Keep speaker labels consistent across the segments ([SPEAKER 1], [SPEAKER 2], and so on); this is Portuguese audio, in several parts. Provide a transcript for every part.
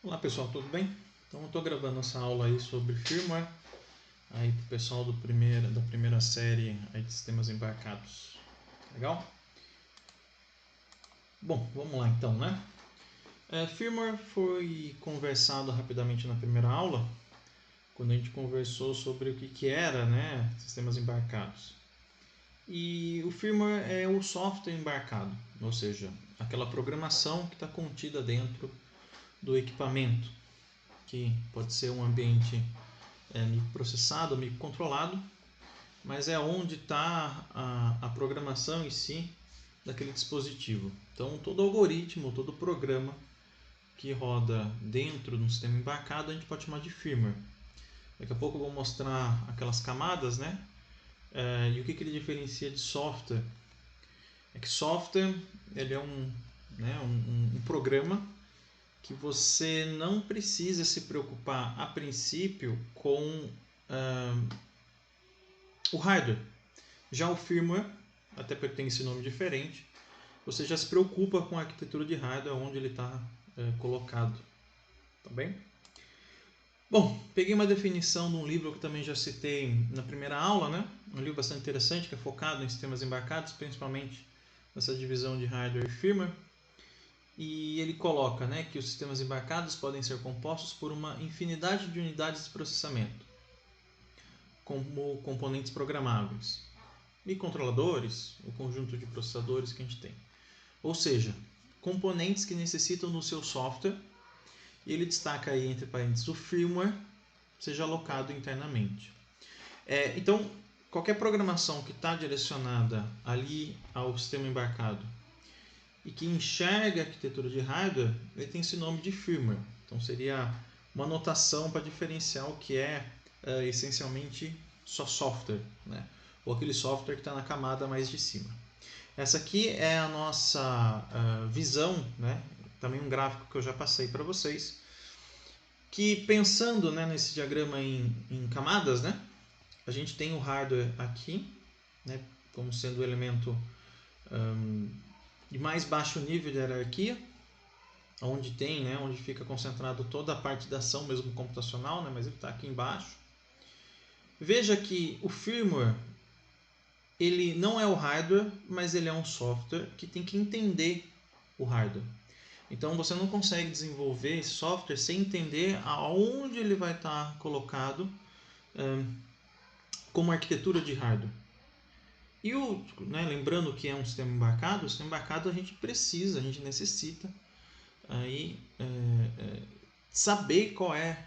[SPEAKER 1] Olá pessoal, tudo bem? Então eu estou gravando essa aula aí sobre firmware aí para o pessoal da primeira série aí de sistemas embarcados. Legal? Bom, vamos lá então, né? Firmware foi conversado rapidamente na primeira aula, quando a gente conversou sobre o que era, né, sistemas embarcados. E o firmware é o software embarcado, ou seja, aquela programação que está contida dentro do equipamento, que pode ser um ambiente microprocessado, microcontrolado, mas é onde está a programação em si daquele dispositivo. Então, todo algoritmo, todo programa que roda dentro de um sistema embarcado, a gente pode chamar de firmware. Daqui a pouco eu vou mostrar aquelas camadas, né? E o que ele diferencia de software? É que software ele é um programa que você não precisa se preocupar a princípio com o hardware. Já o firmware, até porque tem esse nome diferente, você já se preocupa com a arquitetura de hardware onde ele está colocado. Tá bem? Bom, peguei uma definição de um livro que também já citei na primeira aula, né? Um livro bastante interessante que é focado em sistemas embarcados, principalmente nessa divisão de hardware e firmware. E ele coloca, né, que os sistemas embarcados podem ser compostos por uma infinidade de unidades de processamento, como componentes programáveis e controladores, o conjunto de processadores que a gente tem. Ou seja, componentes que necessitam do seu software, e ele destaca aí entre parênteses o firmware seja alocado internamente. Então, qualquer programação que está direcionada ali ao sistema embarcado e que enxerga a arquitetura de hardware, ele tem esse nome de firmware. Então, seria uma notação para diferenciar o que é essencialmente só software, né? Ou aquele software que está na camada mais de cima. Essa aqui é a nossa visão, né? Também um gráfico que eu já passei para vocês, que pensando, né, nesse diagrama em camadas, né? A gente tem o hardware aqui, né, como sendo o elemento de mais baixo nível de hierarquia, onde tem, né, onde fica concentrado toda a parte da ação mesmo computacional, né, mas ele está aqui embaixo. Veja que o firmware ele não é o hardware, mas ele é um software que tem que entender o hardware. Então você não consegue desenvolver esse software sem entender aonde ele vai estar colocado como arquitetura de hardware. E lembrando que é um sistema embarcado, o sistema embarcado a gente necessita aí, saber qual é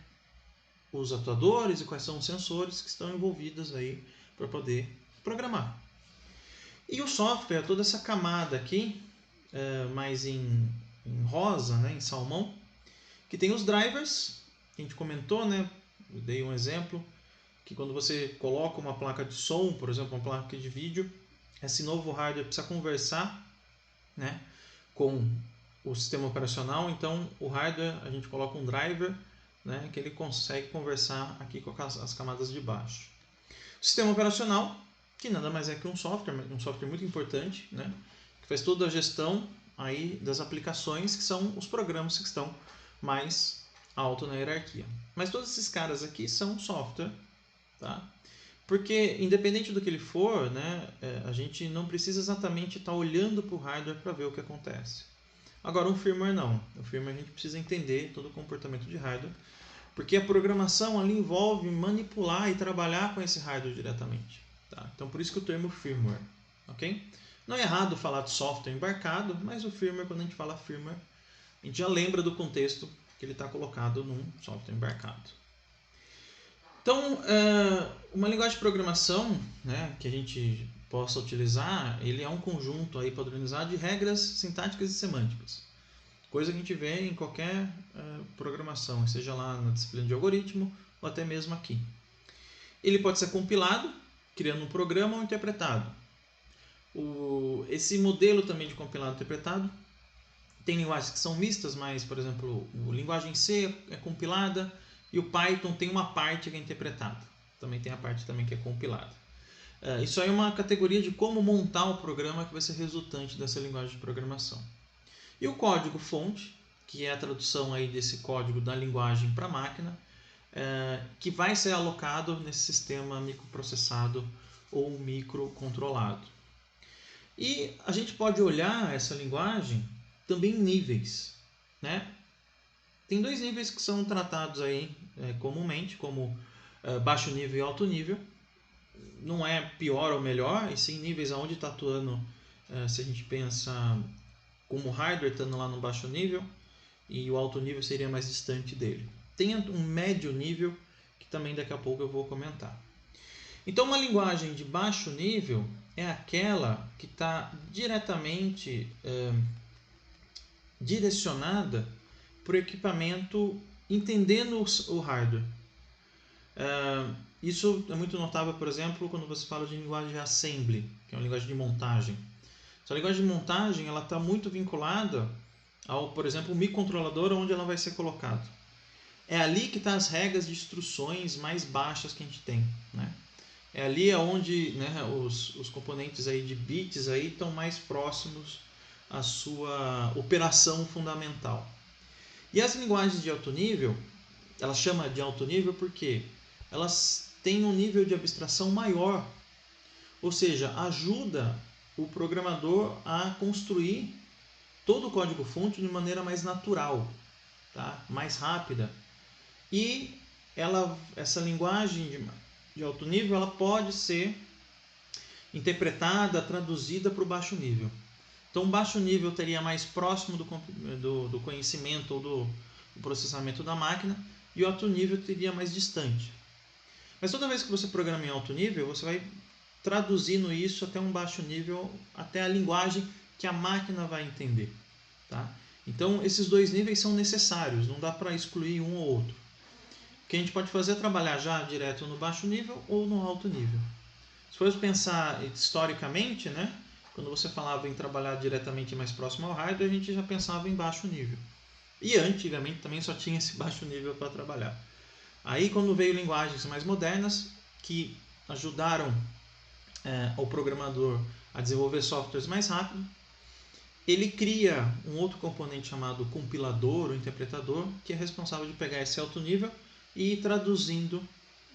[SPEAKER 1] os atuadores e quais são os sensores que estão envolvidos aí para poder programar. E o software, toda essa camada aqui, mais em rosa, né, em salmão, que tem os drivers, que a gente comentou, né? Eu dei um exemplo, que quando você coloca uma placa de som, por exemplo, uma placa de vídeo, esse novo hardware precisa conversar, né, com o sistema operacional, então o hardware a gente coloca um driver, né, que ele consegue conversar aqui com as camadas de baixo. O sistema operacional, que nada mais é que um software muito importante, né, que faz toda a gestão aí das aplicações, que são os programas que estão mais alto na hierarquia. Mas todos esses caras aqui são software, tá? Porque independente do que ele for, né, a gente não precisa exatamente estar olhando para o hardware para ver o que acontece. Agora, um firmware não. O firmware a gente precisa entender todo o comportamento de hardware, porque a programação ali envolve manipular e trabalhar com esse hardware diretamente. Tá? Então, por isso que o termo firmware. Okay? Não é errado falar de software embarcado, mas o firmware, quando a gente fala firmware, a gente já lembra do contexto que ele está colocado num software embarcado. Então, uma linguagem de programação, né, que a gente possa utilizar, ele é um conjunto aí padronizado de regras sintáticas e semânticas. Coisa que a gente vê em qualquer programação, seja lá na disciplina de algoritmo ou até mesmo aqui. Ele pode ser compilado, criando um programa ou interpretado. Esse modelo também de compilado e interpretado tem linguagens que são mistas, mas, por exemplo, a linguagem C é compilada e o Python tem uma parte que é interpretada. Também tem a parte também que é compilada. Isso aí é uma categoria de como montar o programa que vai ser resultante dessa linguagem de programação. E o código-fonte, que é a tradução aí desse código da linguagem para a máquina, que vai ser alocado nesse sistema microprocessado ou microcontrolado. E a gente pode olhar essa linguagem também em níveis, né? Tem dois níveis que são tratados aí comumente, como baixo nível e alto nível. Não é pior ou melhor, e sim níveis onde está atuando, se a gente pensa como o hardware estando lá no baixo nível, e o alto nível seria mais distante dele. Tem um médio nível, que também daqui a pouco eu vou comentar. Então, uma linguagem de baixo nível é aquela que está diretamente direcionada para o equipamento entendendo o hardware. Isso é muito notável, por exemplo, quando você fala de linguagem de assembly, que é uma linguagem de montagem. Essa linguagem de montagem está muito vinculada ao, por exemplo, o microcontrolador onde ela vai ser colocada. É ali que estão as regras de instruções mais baixas que a gente tem, né? É ali onde, né, os componentes aí de bits aí estão mais próximos à sua operação fundamental. E as linguagens de alto nível, ela chama de alto nível porque elas têm um nível de abstração maior, ou seja, ajuda o programador a construir todo o código-fonte de maneira mais natural, tá? Mais rápida. E essa linguagem de alto nível ela pode ser interpretada, traduzida para o baixo nível. Então, o baixo nível teria mais próximo do conhecimento ou do processamento da máquina, e o alto nível teria mais distante. Mas toda vez que você programa em alto nível, você vai traduzindo isso até um baixo nível, até a linguagem que a máquina vai entender. Tá? Então, esses dois níveis são necessários, não dá para excluir um ou outro. O que a gente pode fazer é trabalhar já direto no baixo nível ou no alto nível. Se for pensar historicamente, né, quando você falava em trabalhar diretamente mais próximo ao hardware, a gente já pensava em baixo nível. E antigamente também só tinha esse baixo nível para trabalhar. Aí quando veio linguagens mais modernas que ajudaram o programador a desenvolver softwares mais rápido, ele cria um outro componente chamado compilador ou interpretador, que é responsável de pegar esse alto nível e ir traduzindo,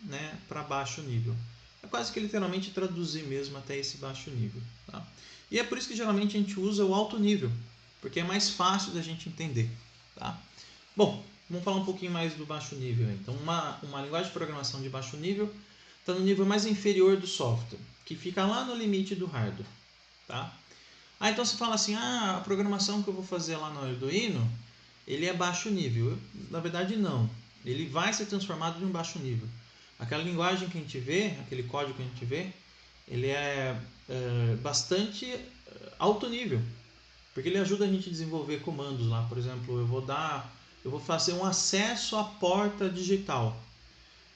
[SPEAKER 1] né, para baixo nível. É quase que literalmente traduzir mesmo até esse baixo nível. Tá? E é por isso que geralmente a gente usa o alto nível, porque é mais fácil da gente entender. Tá? Bom, vamos falar um pouquinho mais do baixo nível. Então, uma linguagem de programação de baixo nível está no nível mais inferior do software, que fica lá no limite do hardware. Tá? Então você fala assim, a programação que eu vou fazer lá no Arduino, ele é baixo nível. Na verdade, não. Ele vai ser transformado em um baixo nível. Aquela linguagem que a gente vê, aquele código que a gente vê, ele é bastante alto nível, porque ele ajuda a gente a desenvolver comandos lá. Por exemplo, eu vou fazer um acesso à porta digital.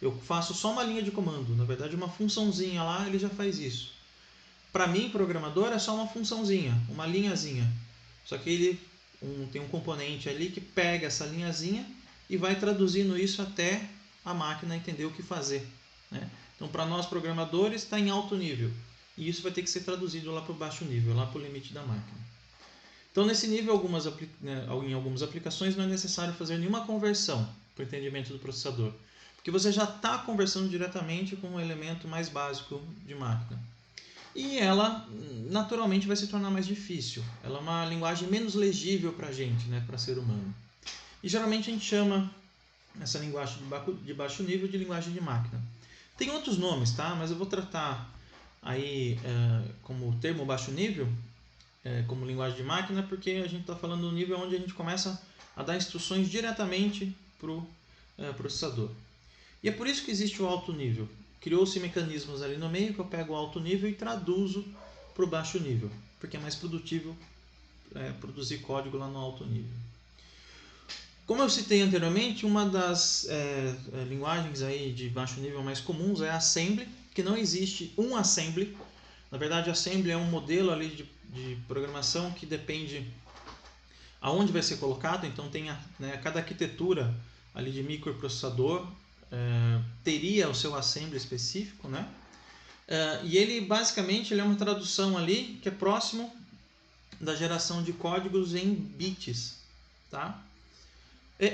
[SPEAKER 1] Eu faço só uma linha de comando, na verdade uma funçãozinha lá, ele já faz isso. Para mim, programador, é só uma funçãozinha, uma linhazinha. Só que ele tem um componente ali que pega essa linhazinha e vai traduzindo isso até a máquina entender o que fazer. Né? Então, para nós programadores, está em alto nível. E isso vai ter que ser traduzido lá para o baixo nível, lá para o limite da máquina. Então, nesse nível, em algumas aplicações, não é necessário fazer nenhuma conversão para o entendimento do processador. Porque você já está conversando diretamente com um elemento mais básico de máquina. E ela, naturalmente, vai se tornar mais difícil. Ela é uma linguagem menos legível para a gente, né, para ser humano. E geralmente a gente chama essa linguagem de baixo nível de linguagem de máquina. Tem outros nomes, tá? Mas eu vou tratar aí como o termo baixo nível, como linguagem de máquina, porque a gente está falando do nível onde a gente começa a dar instruções diretamente para o processador. E é por isso que existe o alto nível. Criou-se mecanismos ali no meio que eu pego o alto nível e traduzo para o baixo nível, porque é mais produtivo produzir código lá no alto nível. Como eu citei anteriormente, uma das linguagens aí de baixo nível mais comuns é a Assembly, que não existe um Assembly. Na verdade, a Assembly é um modelo ali de programação que depende aonde vai ser colocado. Então, tem cada arquitetura ali de microprocessador teria o seu assembly específico, né? E ele basicamente é uma tradução ali que é próximo da geração de códigos em bits, tá?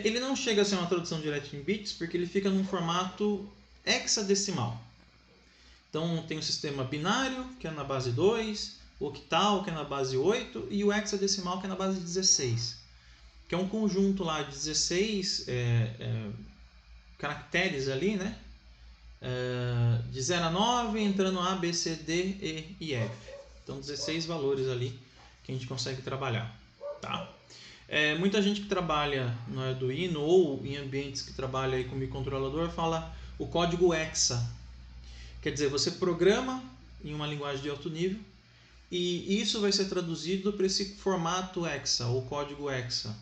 [SPEAKER 1] Ele não chega a ser uma tradução direta em bits, porque ele fica num formato hexadecimal. Então tem o sistema binário, que é na base 2, o octal, que é na base 8, e o hexadecimal, que é na base 16. Que é um conjunto lá de 16 caracteres ali, né? De 0 a 9, entrando A, B, C, D, E e F. Então 16 valores ali que a gente consegue trabalhar. Tá? Muita gente que trabalha no Arduino ou em ambientes que trabalha aí com microcontrolador fala o código hexa. Quer dizer, você programa em uma linguagem de alto nível e isso vai ser traduzido para esse formato hexa, ou código hexa.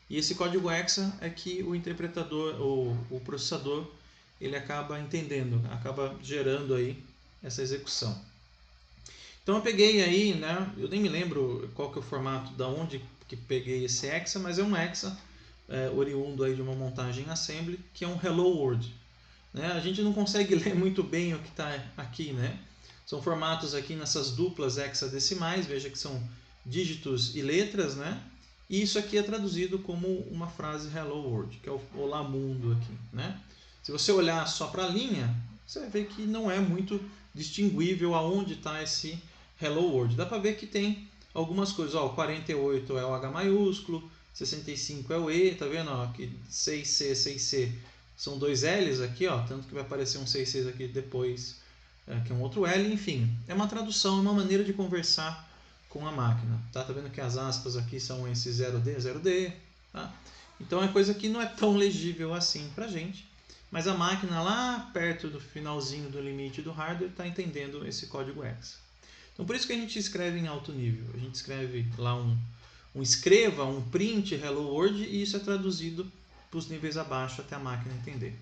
[SPEAKER 1] E esse código hexa é que o interpretador, ou o processador, ele acaba entendendo, acaba gerando aí essa execução. Então eu peguei aí, né, eu nem me lembro qual que é o formato, da onde que peguei esse hexa, mas é um hexa oriundo aí de uma montagem em assembly, que é um Hello World. Né? A gente não consegue ler muito bem o que está aqui, né? São formatos aqui nessas duplas hexadecimais, veja que são dígitos e letras, né? E isso aqui é traduzido como uma frase Hello World, que é o Olá Mundo aqui, né? Se você olhar só para a linha, você vai ver que não é muito distinguível aonde está esse Hello World. Dá para ver que tem algumas coisas. Ó, o 48 é o H maiúsculo, 65 é o E, tá vendo? Ó, aqui 6C, 6C são dois L's aqui, ó, tanto que vai aparecer um 6C aqui depois, que é um outro L, enfim. É uma tradução, é uma maneira de conversar com a máquina. Tá vendo que as aspas aqui são esse 0D, 0D, tá? Então é coisa que não é tão legível assim pra gente, mas a máquina lá perto do finalzinho do limite do hardware está entendendo esse código hexa. Então por isso que a gente escreve em alto nível. A gente escreve lá um escreva, um print Hello World e isso é traduzido para os níveis abaixo até a máquina entender.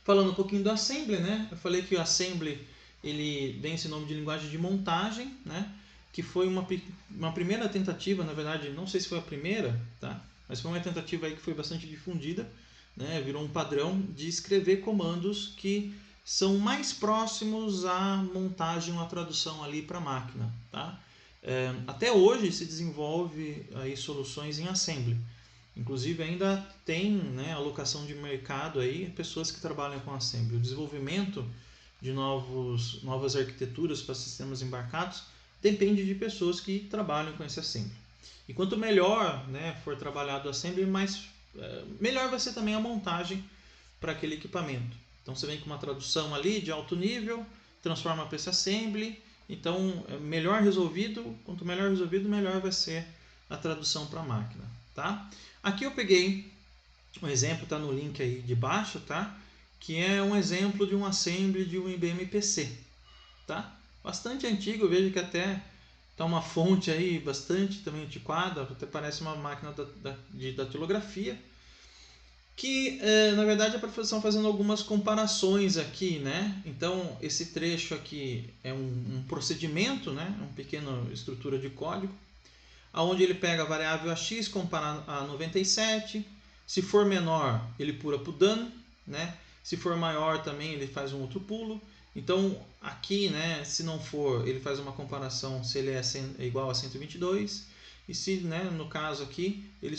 [SPEAKER 1] Falando um pouquinho do assembly, né? Eu falei que o assembly ele vem esse nome de linguagem de montagem, né? Que foi uma primeira tentativa, na verdade, não sei se foi a primeira, tá? Mas foi uma tentativa aí que foi bastante difundida, né? Virou um padrão de escrever comandos que são mais próximos à montagem ou à tradução ali para a máquina, tá? Até hoje se desenvolve aí soluções em assembly. Inclusive ainda tem, né, alocação de mercado aí, pessoas que trabalham com assembly. O desenvolvimento de novas arquiteturas para sistemas embarcados depende de pessoas que trabalham com esse assembly. E quanto melhor, né, for trabalhado o assembly, melhor vai ser também a montagem para aquele equipamento. Então você vem com uma tradução ali de alto nível, transforma para esse assembly. Então, melhor resolvido, quanto melhor resolvido, melhor vai ser a tradução para a máquina. Tá? Aqui eu peguei um exemplo, está no link aí de baixo, tá? Que é um exemplo de um assembly de um IBM PC. Tá? Bastante antigo, eu vejo que até está uma fonte aí bastante também antiquada, até parece uma máquina de datilografia, que na verdade a professão fazendo algumas comparações aqui, né? Então esse trecho aqui é um procedimento, né? Uma pequena estrutura de código, onde ele pega a variável AX, compara a 97, se for menor ele pula para o done, né? Se for maior também ele faz um outro pulo. Então aqui, né, se não for, ele faz uma comparação se ele é igual a 122 e se, né, no caso aqui, ele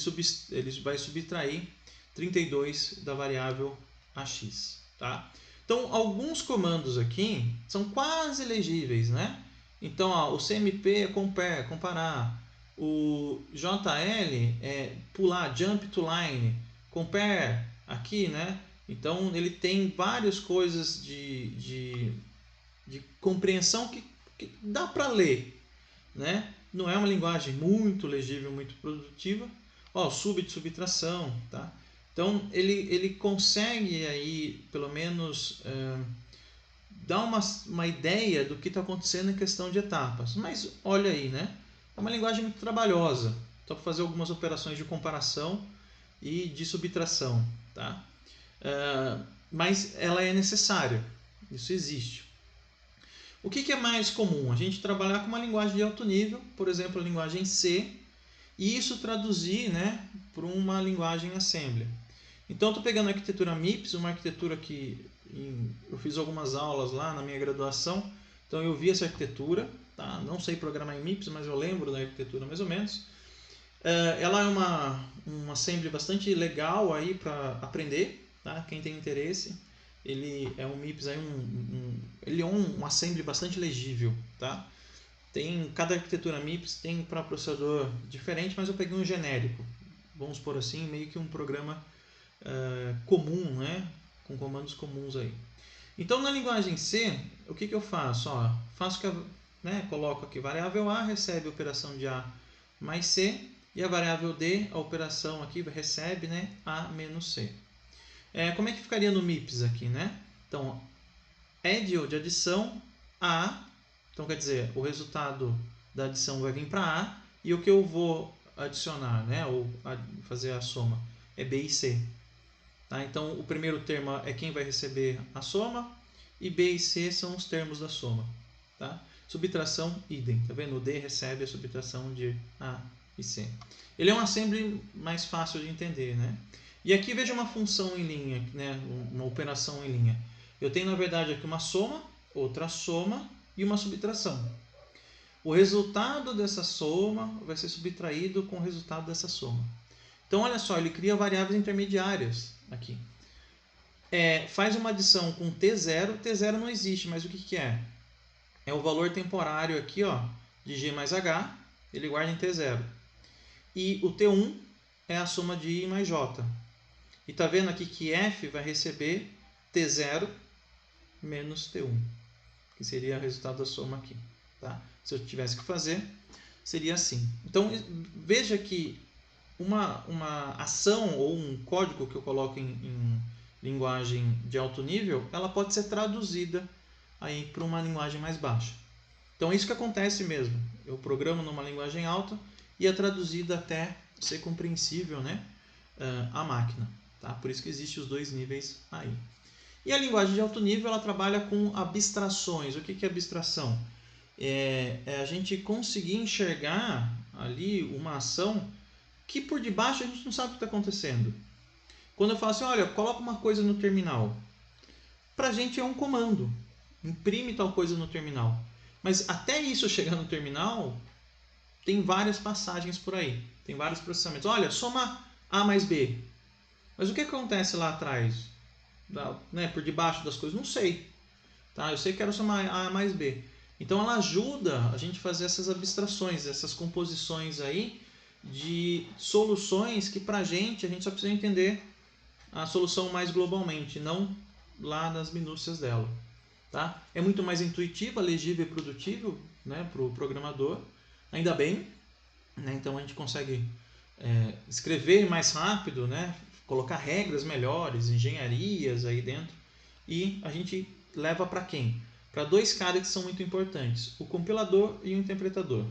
[SPEAKER 1] vai subtrair 32 da variável AX. Tá? Então alguns comandos aqui são quase legíveis, né? Então ó, o CMP é compare, comparar, o JL é pular, jump to line, compare aqui, né? Então ele tem várias coisas de compreensão que dá para ler, né? Não é uma linguagem muito legível, muito produtiva. Ó, subtração, tá? Então ele consegue aí pelo menos dar uma ideia do que está acontecendo em questão de etapas. Mas olha aí, né? É uma linguagem muito trabalhosa. Então para fazer algumas operações de comparação e de subtração, tá? Mas ela é necessária, isso existe. O que é mais comum? A gente trabalhar com uma linguagem de alto nível, por exemplo, a linguagem C, e isso traduzir, né, para uma linguagem assembly. Então, estou pegando a arquitetura MIPS, uma arquitetura que eu fiz algumas aulas lá na minha graduação, então eu vi essa arquitetura, tá? Não sei programar em MIPS, mas eu lembro da arquitetura mais ou menos. Ela é uma assembly bastante legal aí para aprender, tá? Quem tem interesse. Ele é um MIPS aí, ele é um assembly bastante legível, tá? Tem cada arquitetura MIPS tem para processador diferente, mas eu peguei um genérico, vamos por assim, meio que um programa comum, né? Com comandos comuns aí. Então na linguagem C, o que eu faço? Faço que coloco aqui variável A recebe a operação de A mais C e a variável D, a operação aqui recebe, né, A menos C. Como é que ficaria no MIPS aqui, né? Então, add ou de adição A, então quer dizer, o resultado da adição vai vir para A e o que eu vou adicionar, né, ou fazer a soma, é B e C. Tá? Então, o primeiro termo é quem vai receber a soma e B e C são os termos da soma. Tá? Subtração, idem. Tá vendo? O D recebe a subtração de A e C. Ele é um assembly mais fácil de entender, né? E aqui veja uma função em linha, né? Uma operação em linha. Eu tenho, na verdade, aqui uma soma, outra soma e uma subtração. O resultado dessa soma vai ser subtraído com o resultado dessa soma. Então, olha só, ele cria variáveis intermediárias aqui. Faz uma adição com T0. T0 não existe, mas o que é? É o valor temporário aqui, ó, de G mais H, ele guarda em T0. E o T1 é a soma de I mais J. E tá vendo aqui que F vai receber T0 menos T1, que seria o resultado da soma aqui. Tá? Se eu tivesse que fazer, seria assim. Então, veja que uma ação ou um código que eu coloco em linguagem de alto nível, ela pode ser traduzida aí para uma linguagem mais baixa. Então é isso que acontece mesmo. Eu programo numa linguagem alta e é traduzida até ser compreensível, né, à máquina. Tá? Por isso que existem os dois níveis aí. E a linguagem de alto nível ela trabalha com abstrações. O que é abstração? É a gente conseguir enxergar ali uma ação que por debaixo a gente não sabe o que está acontecendo. Quando eu falo assim, olha, coloca uma coisa no terminal. Para a gente é um comando. Imprime tal coisa no terminal. Mas até isso chegar no terminal, tem várias passagens por aí. Tem vários processamentos. Olha, soma A mais B. Mas o que acontece lá atrás? Por debaixo das coisas? Não sei. Tá? Eu sei que quero somar A mais B. Então ela ajuda a gente a fazer essas abstrações, essas composições aí de soluções que pra gente a gente só precisa entender a solução mais globalmente, não lá nas minúcias dela. Tá? É muito mais intuitiva, legível e produtível, né, para o programador, ainda bem, né? Então a gente consegue escrever mais rápido, né, colocar regras melhores, engenharias aí dentro, e a gente leva para quem? Para dois caras que são muito importantes, o compilador e o interpretador.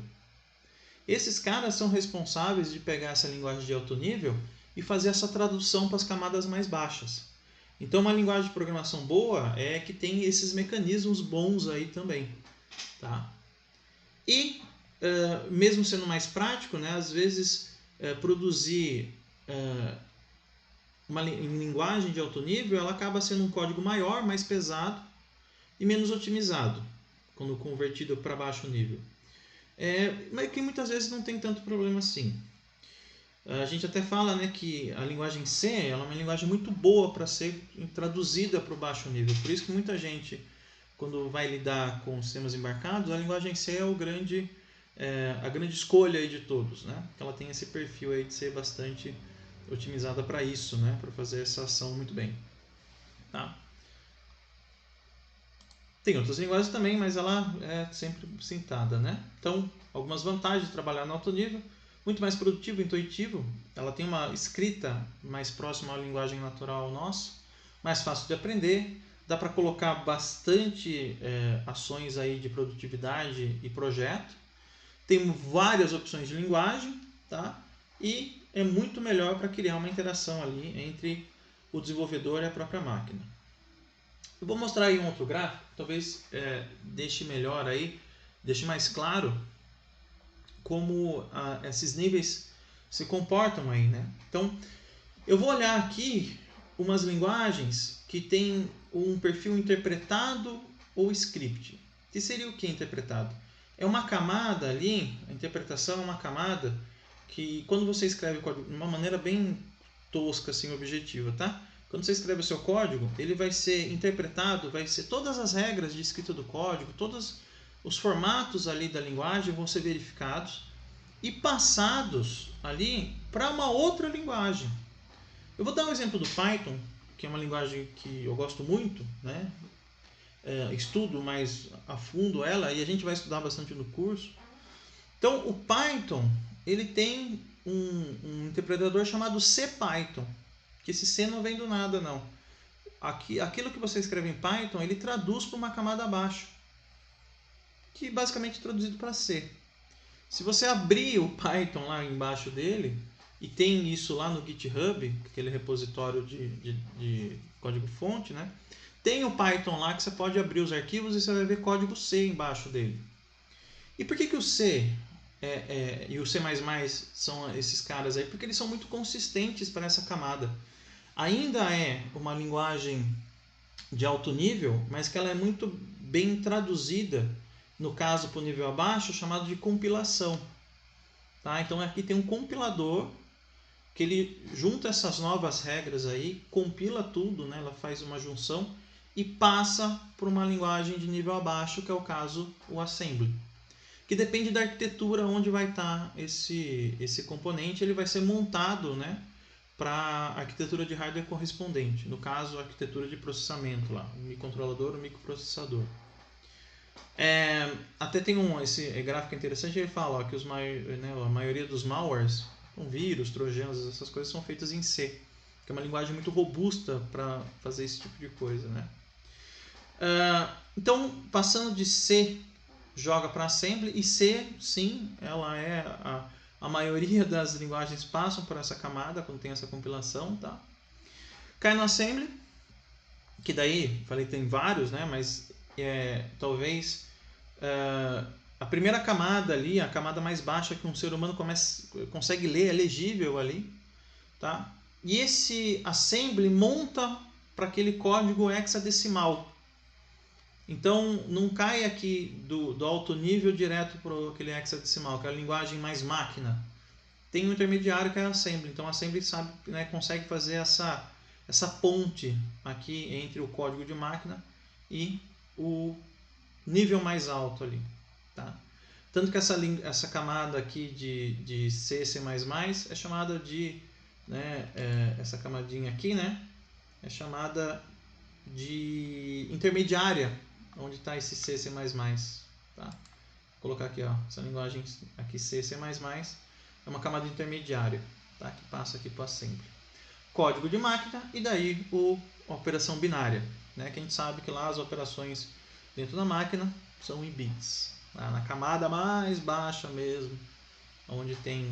[SPEAKER 1] Esses caras são responsáveis de pegar essa linguagem de alto nível e fazer essa tradução para as camadas mais baixas. Então, uma linguagem de programação boa é que tem esses mecanismos bons aí também. Tá? E, mesmo sendo mais prático, né, às vezes produzir em linguagem de alto nível ela acaba sendo um código maior, mais pesado e menos otimizado quando convertido para baixo nível. Mas que muitas vezes não tem tanto problema assim. A gente até fala, né, que a linguagem C ela é uma linguagem muito boa para ser traduzida para o baixo nível. Por isso que muita gente, quando vai lidar com sistemas embarcados, a linguagem C é a grande escolha aí de todos. Né? Ela tem esse perfil aí de ser bastante otimizada para isso, né, para fazer essa ação muito bem. Tá? Tem outras linguagens também, mas ela é sempre citada, né? Então, algumas vantagens de trabalhar no alto nível. Muito mais produtivo, intuitivo. Ela tem uma escrita mais próxima à linguagem natural nossa. Mais fácil de aprender. Dá para colocar bastante ações aí de produtividade e projeto. Tem várias opções de linguagem. Tá? E é muito melhor para criar uma interação ali entre o desenvolvedor e a própria máquina. Eu vou mostrar aí um outro gráfico, talvez deixe melhor aí, deixe mais claro como esses níveis se comportam aí, né? Então, eu vou olhar aqui umas linguagens que têm um perfil interpretado ou script. Que seria o que interpretado? É uma camada ali, a interpretação é uma camada que quando você escreve o código de uma maneira bem tosca, assim, objetiva, tá? Quando você escreve o seu código, ele vai ser interpretado, vai ser todas as regras de escrita do código, todos os formatos ali da linguagem vão ser verificados e passados ali para uma outra linguagem. Eu vou dar um exemplo do Python, que é uma linguagem que eu gosto muito, né? Estudo mais a fundo ela e a gente vai estudar bastante no curso. Então, o Python, ele tem um interpretador chamado CPython, que esse C não vem do nada, não. Aquilo que você escreve em Python, ele traduz para uma camada abaixo, que basicamente é traduzido para C. Se você abrir o Python lá embaixo dele, e tem isso lá no GitHub, aquele repositório de código-fonte, né? Tem o Python lá que você pode abrir os arquivos e você vai ver código C embaixo dele. E por que o C e o C++ são esses caras aí? Porque eles são muito consistentes para essa camada. Ainda é uma linguagem de alto nível, mas que ela é muito bem traduzida, no caso para o nível abaixo, chamado de compilação. Tá? Então aqui tem um compilador que ele junta essas novas regras aí, compila tudo, né? Ela faz uma junção e passa para uma linguagem de nível abaixo, que é o caso o assembly, que depende da arquitetura onde vai estar esse componente, ele vai ser montado, né, para a arquitetura de hardware correspondente, no caso a arquitetura de processamento lá, o microcontrolador, o microprocessador. Até tem esse gráfico interessante, ele fala ó, que a maioria dos malwares, vírus, trojanos, essas coisas são feitas em C, que é uma linguagem muito robusta para fazer esse tipo de coisa, né? Então, passando de C, joga para Assembly, e C, sim, ela é a maioria das linguagens passam por essa camada quando tem essa compilação, tá? Cai no Assembly, que daí, falei que tem vários, né? Mas talvez a primeira camada ali, a camada mais baixa que um ser humano consegue ler, é legível ali, tá? E esse assembly monta para aquele código hexadecimal. Então não cai aqui do alto nível direto para aquele hexadecimal, que é a linguagem mais máquina. Tem um intermediário que é a assembly. Então a assembly sabe, né, consegue fazer essa ponte aqui entre o código de máquina e o nível mais alto ali, tá? Tanto que essa camada aqui de C, C++ é chamada de, né, essa camadinha aqui, né, é chamada de intermediária, onde está esse C, C++, tá? Vou colocar aqui, ó, essa linguagem aqui C, C++, é uma camada intermediária, tá? Que passa aqui para o assembly. Código de máquina e daí a operação binária, né? Que a gente sabe que lá as operações dentro da máquina são em bits. Na camada mais baixa mesmo, onde tem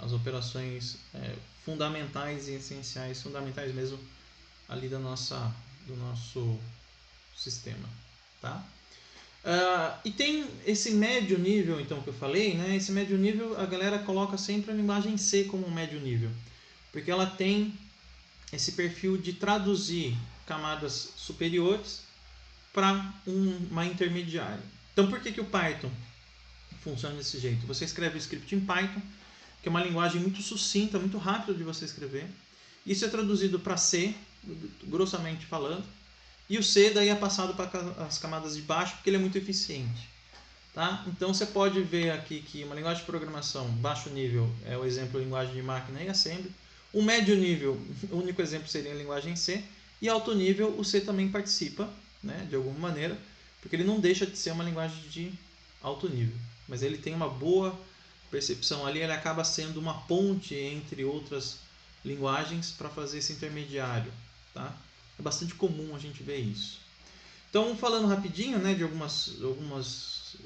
[SPEAKER 1] as operações fundamentais e essenciais, fundamentais mesmo ali do nosso sistema. Tá? E tem esse médio nível, então, que eu falei, né? Esse médio nível a galera coloca sempre a linguagem C como médio nível, porque ela tem esse perfil de traduzir camadas superiores para uma intermediária. Então, por que o Python funciona desse jeito? Você escreve o script em Python, que é uma linguagem muito sucinta, muito rápida de você escrever. Isso é traduzido para C, grossamente falando, e o C daí é passado para as camadas de baixo, porque ele é muito eficiente. Tá? Então, você pode ver aqui que uma linguagem de programação baixo nível é o exemplo de linguagem de máquina e assembly. O médio nível, o único exemplo seria a linguagem C, e alto nível o C também participa, né, de alguma maneira, porque ele não deixa de ser uma linguagem de alto nível, mas ele tem uma boa percepção ali, ele acaba sendo uma ponte entre outras linguagens para fazer esse intermediário, tá? É bastante comum a gente ver isso. Então, falando rapidinho, né, de algumas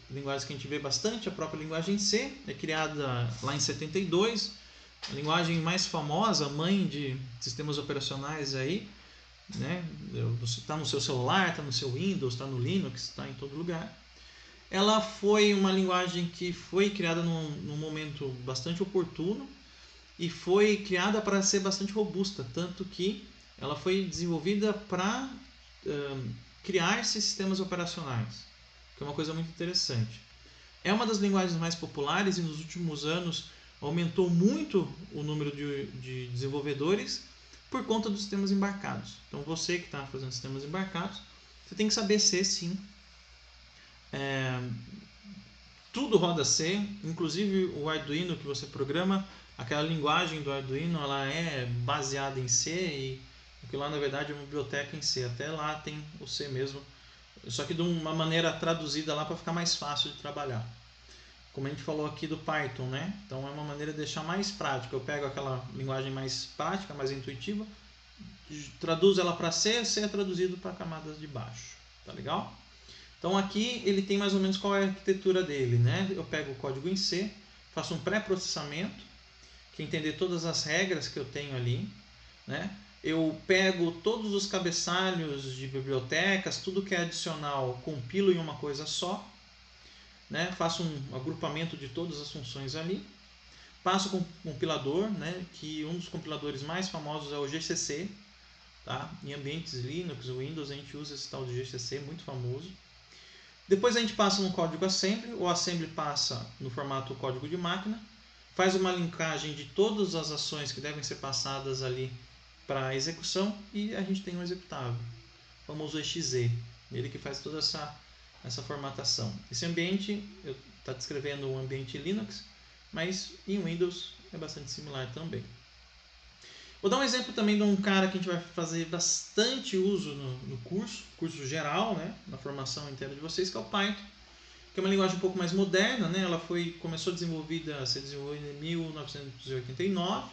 [SPEAKER 1] linguagens que a gente vê bastante, a própria linguagem C é criada lá em 72, a linguagem mais famosa, mãe de sistemas operacionais aí, né? Está no seu celular, está no seu Windows, está no Linux, está em todo lugar. Ela foi uma linguagem que foi criada num momento bastante oportuno e foi criada para ser bastante robusta, tanto que ela foi desenvolvida para criar sistemas operacionais, que é uma coisa muito interessante. É uma das linguagens mais populares e nos últimos anos aumentou muito o número de desenvolvedores por conta dos sistemas embarcados. Então você que está fazendo sistemas embarcados, você tem que saber C, sim. Tudo roda C, inclusive o Arduino que você programa, aquela linguagem do Arduino, ela é baseada em C e aquilo lá na verdade é uma biblioteca em C. Até lá tem o C mesmo, só que de uma maneira traduzida lá para ficar mais fácil de trabalhar. Como a gente falou aqui do Python, né? Então é uma maneira de deixar mais prática. Eu pego aquela linguagem mais prática, mais intuitiva, traduzo ela para C, C é traduzido para camadas de baixo. Tá legal? Então aqui ele tem mais ou menos qual é a arquitetura dele, né? Eu pego o código em C, faço um pré-processamento, que é entender todas as regras que eu tenho ali, né? Eu pego todos os cabeçalhos de bibliotecas, tudo que é adicional, compilo em uma coisa só, né? Faço um agrupamento de todas as funções ali, passo com o compilador, né? Que um dos compiladores mais famosos é o GCC, tá? Em ambientes Linux, Windows, a gente usa esse tal de GCC, muito famoso. Depois a gente passa no código assembly, o assembly passa no formato código de máquina, faz uma linkagem de todas as ações que devem ser passadas ali para a execução e a gente tem um executável, o famoso exe, ele que faz toda essa formatação. Esse ambiente está descrevendo um ambiente Linux, mas em Windows é bastante similar também. Vou dar um exemplo também de um cara que a gente vai fazer bastante uso no curso geral, né, na formação inteira de vocês, que é o Python, que é uma linguagem um pouco mais moderna, né? Ela começou a ser desenvolvida em 1989,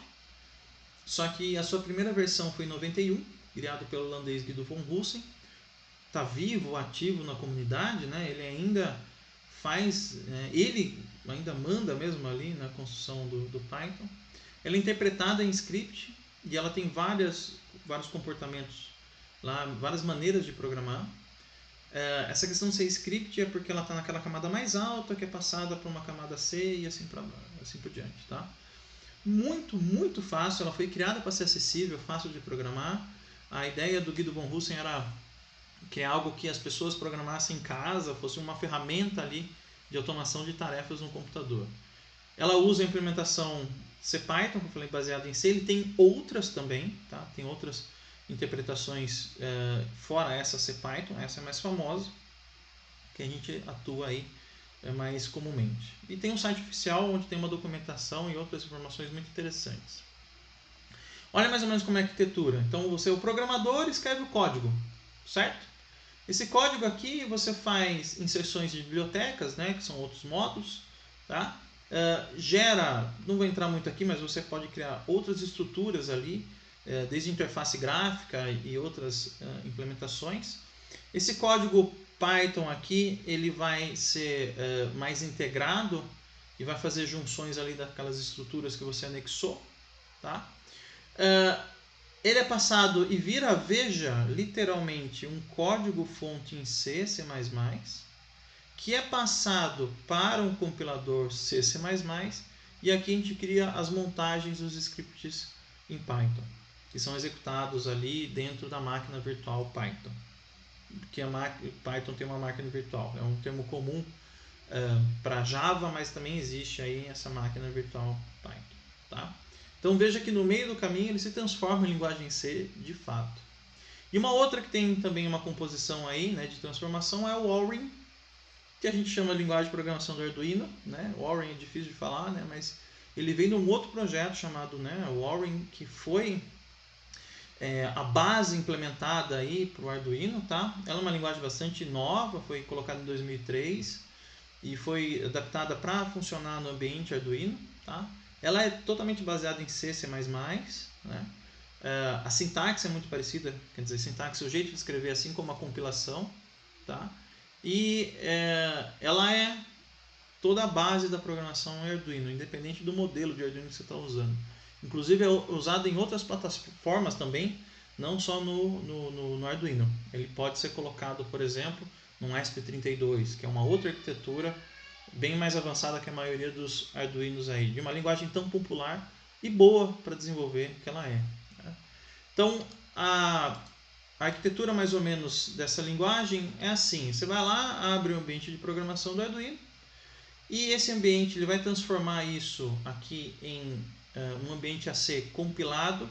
[SPEAKER 1] só que a sua primeira versão foi em 91, criado pelo holandês Guido von Hussen. Está vivo, ativo na comunidade, né? Ele ainda faz, ele ainda manda mesmo ali na construção do Python. Ela é interpretada em script e ela tem vários comportamentos lá, várias maneiras de programar. Essa questão de ser script é porque ela está naquela camada mais alta que é passada para uma camada C e assim por diante, tá? Muito, muito fácil. Ela foi criada para ser acessível, fácil de programar. A ideia do Guido von Hussen era que é algo que as pessoas programassem em casa, fosse uma ferramenta ali de automação de tarefas no computador. Ela usa a implementação CPython, que eu falei, baseada em C. Ele tem outras também, tá? Tem outras interpretações fora essa CPython, essa é mais famosa, que a gente atua aí mais comumente. E tem um site oficial onde tem uma documentação e outras informações muito interessantes. Olha mais ou menos como é a arquitetura. Então você, o programador, escreve o código, certo? Esse código aqui você faz inserções de bibliotecas, né, que são outros módulos, tá? Gera, não vou entrar muito aqui, mas você pode criar outras estruturas ali, desde interface gráfica e outras implementações. Esse código Python aqui, ele vai ser mais integrado e vai fazer junções ali daquelas estruturas que você anexou, tá? Ele é passado e vira, veja, literalmente um código-fonte em C, C++, que é passado para um compilador C++, e aqui a gente cria as montagens dos scripts em Python, que são executados ali dentro da máquina virtual Python. Que Python tem uma máquina virtual, é um termo comum para Java, mas também existe aí essa máquina virtual Python, tá? Então veja que no meio do caminho ele se transforma em linguagem C de fato. E uma outra que tem também uma composição aí, né, de transformação é o Orin, que a gente chama de linguagem de programação do Arduino, né? O Orin é difícil de falar, né, mas ele vem de um outro projeto chamado, né, o Orin, que foi a base implementada aí para o Arduino, tá? Ela é uma linguagem bastante nova, foi colocada em 2003 e foi adaptada para funcionar no ambiente Arduino, tá? Ela é totalmente baseada em C, C++, né? A sintaxe é muito parecida, quer dizer, sintaxe, o jeito de escrever assim como a compilação, tá? E ela é toda a base da programação em Arduino, independente do modelo de Arduino que você está usando. Inclusive é usado em outras plataformas também, não só no Arduino. Ele pode ser colocado, por exemplo, num ESP32, que é uma outra arquitetura bem mais avançada que a maioria dos Arduinos aí, de uma linguagem tão popular e boa para desenvolver que ela é. Então, a arquitetura mais ou menos dessa linguagem é assim: você vai lá, abre o ambiente de programação do Arduino E esse ambiente ele vai transformar isso aqui em um ambiente a ser compilado,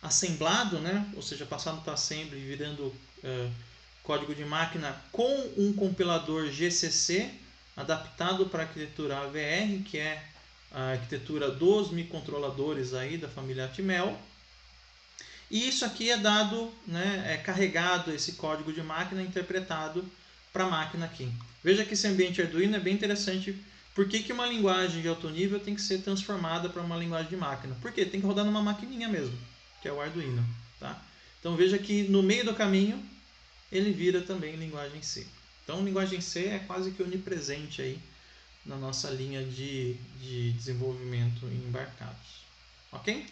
[SPEAKER 1] assemblado, né? Ou seja, passando para assembly, virando código de máquina com um compilador GCC adaptado para a arquitetura AVR, que é a arquitetura dos microcontroladores aí da família Atmel. E isso aqui é dado, né, é carregado esse código de máquina interpretado para a máquina aqui. Veja que esse ambiente Arduino é bem interessante. Por que uma linguagem de alto nível tem que ser transformada para uma linguagem de máquina? Porque tem que rodar numa maquininha mesmo, que é o Arduino. Tá? Então veja que no meio do caminho ele vira também linguagem C. Então linguagem C é quase que onipresente aí na nossa linha de desenvolvimento em embarcados. Ok?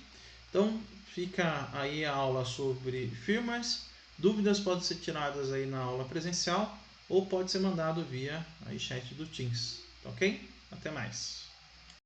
[SPEAKER 1] Então fica aí a aula sobre firmwares. Dúvidas podem ser tiradas aí na aula presencial ou pode ser mandado via aí chat do Teams. Ok? Até mais.